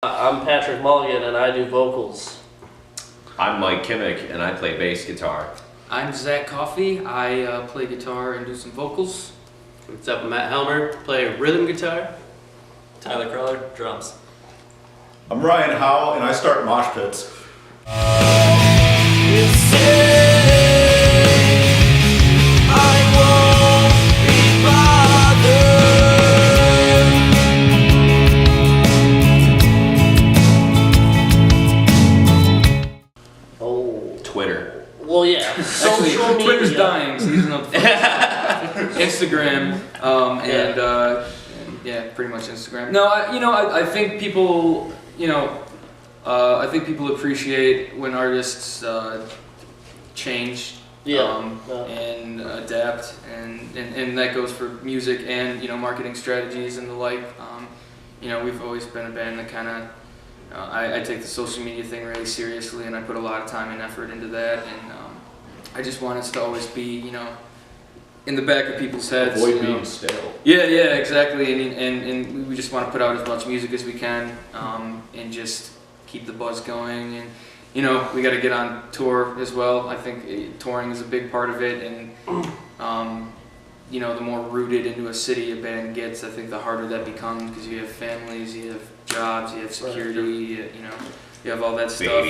I'm Patrick Mulligan, and I do vocals. I'm Mike Kimmick, and I play bass guitar. I'm Zach Coffey. I play guitar and do some vocals. What's up? I'm Matt Helmer, play rhythm guitar. Tyler Crawler, drums. I'm Ryan Howe, and I start mosh pits. Twitter. Well, yeah. Social media. Twitter's dying, so using up Instagram, and yeah, pretty much Instagram. No, I think people, I think people appreciate when artists change, and adapt, and that goes for music and marketing strategies and the like. We've always been a band that kind of. I take the social media thing really seriously, and I put a lot of time and effort into that, and I just want us to always be, in the back of people's heads. Avoid being stale. Yeah, exactly, and we just want to put out as much music as we can, and just keep the buzz going, and we got to get on tour as well. I think touring is a big part of it, and the more rooted into a city a band gets, I think the harder that becomes, because you have families, you have jobs, you have security, you have all that stuff.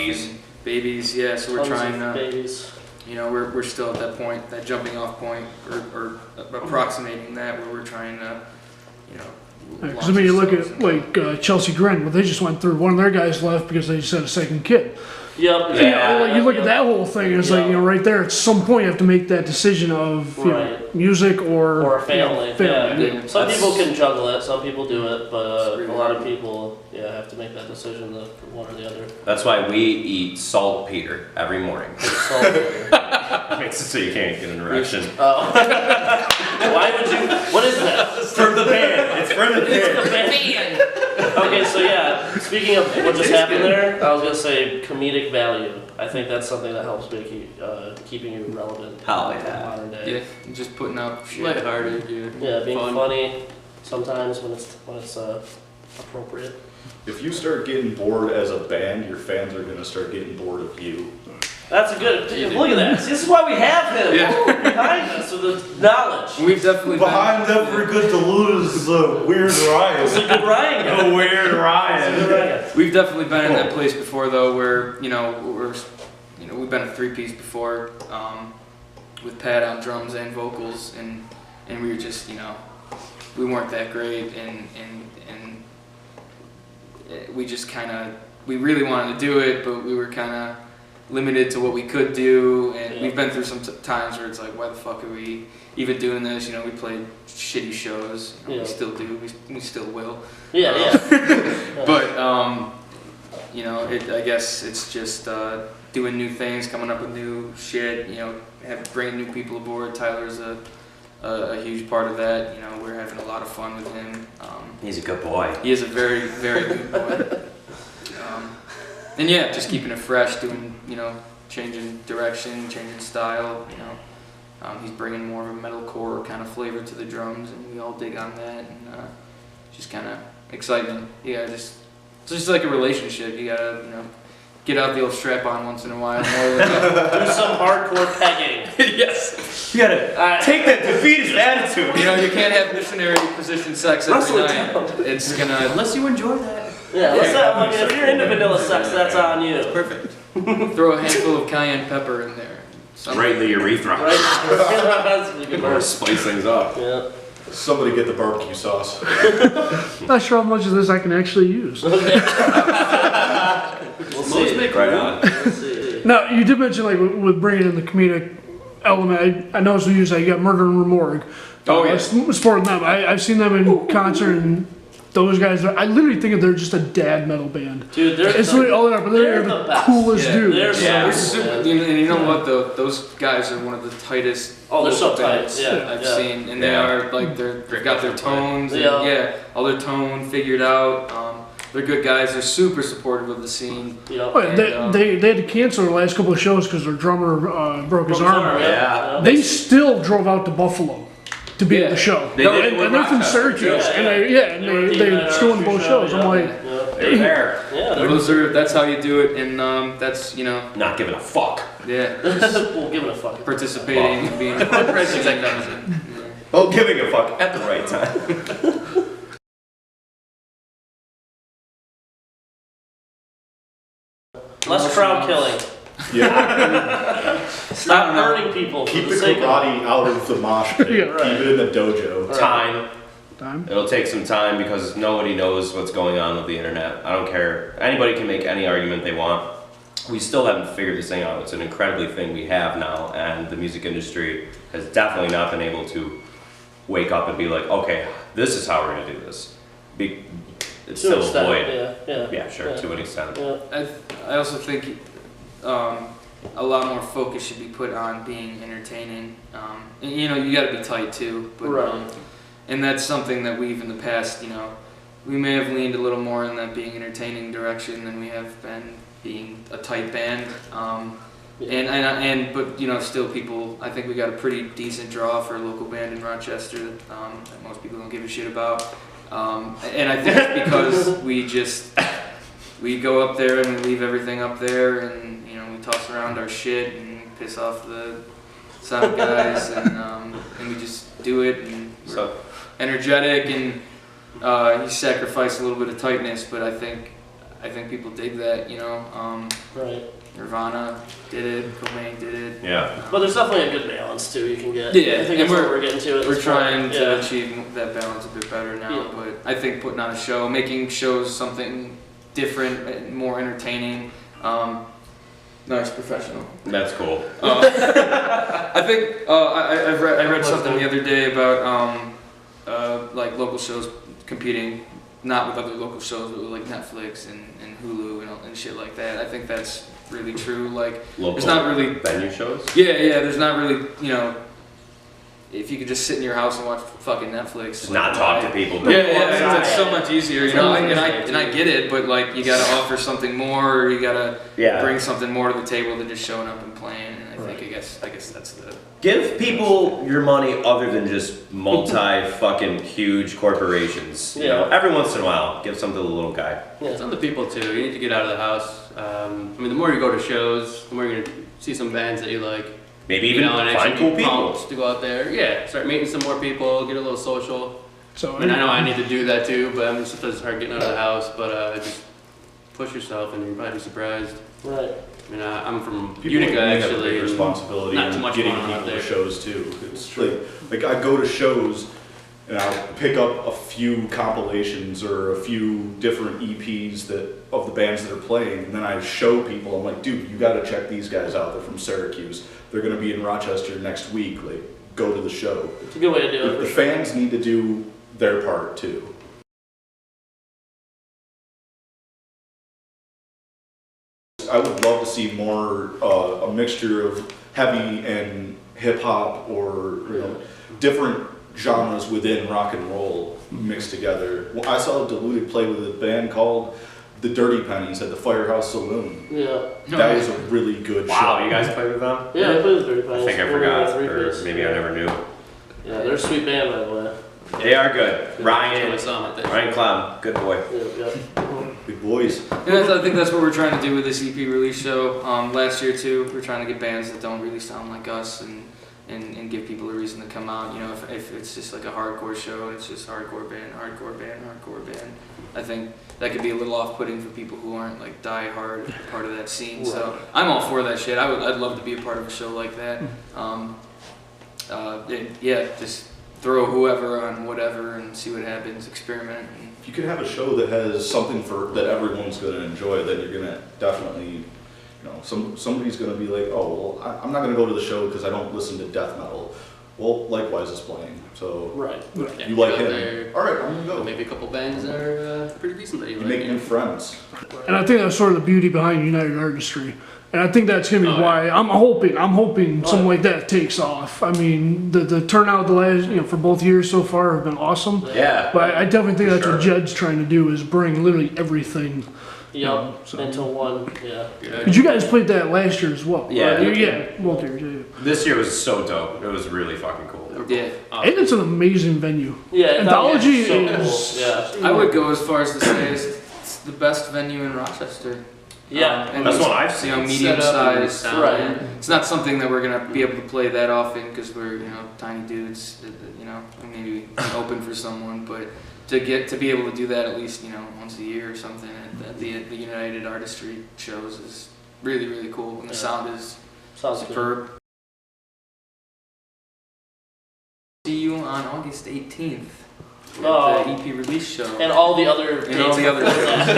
Babies, yeah. So we're trying to. Babies. We're still at that point, that jumping off point, or approximating that, where we're trying to, Because you look at like Chelsea Grin, well, they just went through. One of their guys left because they just had a second kid. Yep. Yeah. You look at that whole thing, and it's like right there. At some point, you have to make that decision of music or a family. family. Yeah. Some people can juggle it. Some people do it, but a lot of people, have to make that decision for one or the other. That's why we eat saltpeter every morning. Saltpeter. That makes it so you can't get an erection. Why would you? What is that? It's for the band. It's for the band. Okay, so speaking of what just happened there, I was gonna say comedic value. I think that's something that helps make you, keeping you relevant. Hell in yeah. modern day. Yeah, just putting up shit. Lighthearted, dude. Yeah, being Fun. funny sometimes when it's appropriate. If you start getting bored as a band, your fans are going to start getting bored of you. That's a good. Look at that. See, this is why we have him behind us with the knowledge. We've definitely Behind every good Diluted is a weird Ryan. It's a good Ryan guy. A weird Ryan. We've definitely been in that place before, though, where we've been a three-piece before, with Pat on drums and vocals, and we were just we weren't that great, and we just we really wanted to do it, but we were kind of limited to what we could do, and we've been through some times where it's like, why the fuck are we even doing this? We played shitty shows. We still do. We still will. But I guess it's just doing new things, coming up with new shit. Bringing new people aboard. Tyler's a huge part of that. We're having a lot of fun with him. He's a good boy. He is a very, very good boy. And just keeping it fresh, doing, changing direction, changing style, he's bringing more of a metalcore kind of flavor to the drums, and we all dig on that, and just kind of excitement. It's just like a relationship. You gotta, get out the old strap-on once in a while. Do some hardcore pegging. Yes. You gotta take that defeatist attitude. You can't have missionary position sex every night. It's gonna, unless you enjoy that. Yeah, if you're into vanilla sex, that's on you. Perfect. Throw a handful of cayenne pepper in there. Right in the urethra. Or spice things up. Yeah. Somebody get the barbecue sauce. Not sure how much of this I can actually use. We'll see. Right on. We'll see. Now, you did mention with bringing in the comedic element. I noticed you say you got Murder and Remorgue. I supported them. I've seen them in concert, and those guys, I literally think they're just a dad metal band. Dude, it's literally all they are, but they're the coolest dudes. They're super, and you know what though? Those guys are one of the tightest. Oh, they're so bands tight. I've seen, and they are they've got their tones. And, all their tone figured out. They're good guys. They're super supportive of the scene. They had to cancel their last couple of shows because their drummer broke his arm. They still drove out to Buffalo to be at the show. And they're from Syracuse, and they still in both shows. I'm like, They're there. Yeah, That's how you do it, and that's Not giving a fuck. yeah, we'll give it a fuck. participating and being Corporate exact opposite. Oh, giving a fuck at the right time. Less crowd killing. Yeah. Stop hurting people. For Keep the the sake of karate out of the mosh pit. Yeah, right. Keep it in the dojo. Time. Time. It'll take some time because nobody knows what's going on with the internet. I don't care. Anybody can make any argument they want. We still haven't figured this thing out. It's an incredibly thing we have now, and the music industry has definitely not been able to wake up and be like, okay, this is how we're gonna do this. It's To an still a extent, void. Yeah. Yeah, sure, to an extent. Yeah. I also think a lot more focus should be put on being entertaining. And, you got to be tight too. But, Right. And that's something that we've in the past, we may have leaned a little more in that being entertaining direction than we have been being a tight band. But still people, I think we got a pretty decent draw for a local band in Rochester that most people don't give a shit about. And I think it's because we go up there and we leave everything up there, and we toss around our shit and piss off the sound guys, and we just do it, and we're energetic, and you sacrifice a little bit of tightness, but I think people dig that, Right. Nirvana did it, Cobain did it. Yeah. But there's definitely a good balance too. You can get. Yeah, I think and that's what we're getting to. At We're this trying point. to achieve that balance a bit better now, Yeah. but I think putting on a show, making shows something different, and more entertaining. Nice, professional. That's cool. I think I read something the other day about like local shows competing, not with other local shows, but with like Netflix and Hulu and shit like that. I think that's really true. Like, Local there's not really venue shows? Yeah, there's not really, if you could just sit in your house and watch fucking Netflix. Just not talk to people. Yeah, it's so much easier, and I get it, but like you gotta offer something more, or you gotta bring something more to the table than just showing up and playing. And I guess that's the. Give people your money other than just fucking huge corporations. You know, every once in a while, give some to the little guy. Yeah. It's on the people too. You need to get out of the house. The more you go to shows, the more you're gonna see some bands that you like. Maybe even and find actually cool be people. pumped to go out there. Yeah, start meeting some more people, get a little social. So I know I need to do that too, but sometimes it's hard getting out of the house. But just push yourself, and you're probably surprised. Right. I'm from People Utica like me have a actually. big and responsibility not in too much getting going on people out there. to shows too. It's like I go to shows and I'll pick up a few compilations or a few different EPs of the bands that are playing, and then I show people. I'm like, dude, you got to check these guys out. They're from Syracuse. They're going to be in Rochester next week. Like, go to the show. It's a good way to do it. The fans need to do their part too. I would love to see more a mixture of heavy and hip hop, or different genres within rock and roll mixed together. Well, I saw Diluted play with a band called the Dirty Pennies at the Firehouse Saloon. Yeah. That was a really good show. Wow, you guys played with them? Yeah, I played with Dirty I Pennies. think I forgot, or maybe I never knew. Yeah, they're a sweet band, by the way. They are good. Ryan Ryan Clown, good boy. Yeah. Big boys. Yeah, I think that's what we're trying to do with this EP release show. Last year too, we're trying to get bands that don't really sound like us, and give people a reason to come out. If it's just like a hardcore show, it's just hardcore band. I think that could be a little off-putting for people who aren't like die-hard part of that scene. Right. So I'm all for that shit. I'd love to be a part of a show like that. Just throw whoever on whatever and see what happens. Experiment. If you could have a show that has something that everyone's going to enjoy, then you're going to definitely, somebody's going to be like, oh, well, I'm not going to go to the show because I don't listen to death metal. Well, likewise is playing. So Right. you like him. There. All right, I'm going to go. Maybe a couple bands that are pretty decent that you You like. make new friends. And I think that's sort of the beauty behind United Artistry. And I think that's going to be why I'm hoping something like that takes off. I mean, the turnout the last, for both years so far have been awesome. Yeah. But I definitely think that's what Jed's trying to do, is bring literally everything. Yep. So- Until one. Yeah. But you guys played that last year as well. Yeah. Right? Yeah. Both years. Yeah. This year was so dope. It was really fucking cool. Yeah. And it's an amazing venue. Yeah. Anthology so is. cool. Yeah. I would go as far as to say the best venue in Rochester. Yeah, and That's it's, what I've seen. medium Set up and sized. sound. Right. It's not something that we're gonna be able to play that often because we're tiny dudes. Maybe open for someone, but to be able to do that at least once a year or something at the United Artistry shows is really, really cool, and the sound is sounds good. superb. See you on August 18th at Oh. the EP release show. And all the other And all dates the other before that.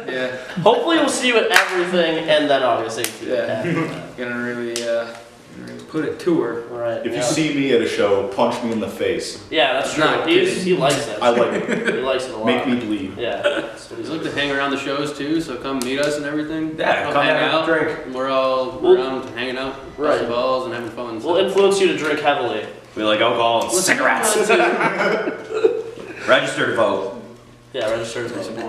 Yeah, Hopefully we'll see you at everything and then August 18th. Yeah. gonna really put it to her. All right. If yeah. you see me at a show, punch me in the face. Yeah, that's true. Not He likes it. I like it. He likes it a lot. Make me bleed. Yeah. That's what We he's like to hang around the shows too, so come meet us and everything. Yeah, come hang have a out. drink. We're all We'll- around hanging out, Right. busting balls and having fun. We'll influence you to drink heavily. We like alcohol and cigarettes. Register to vote. Yeah, register as well.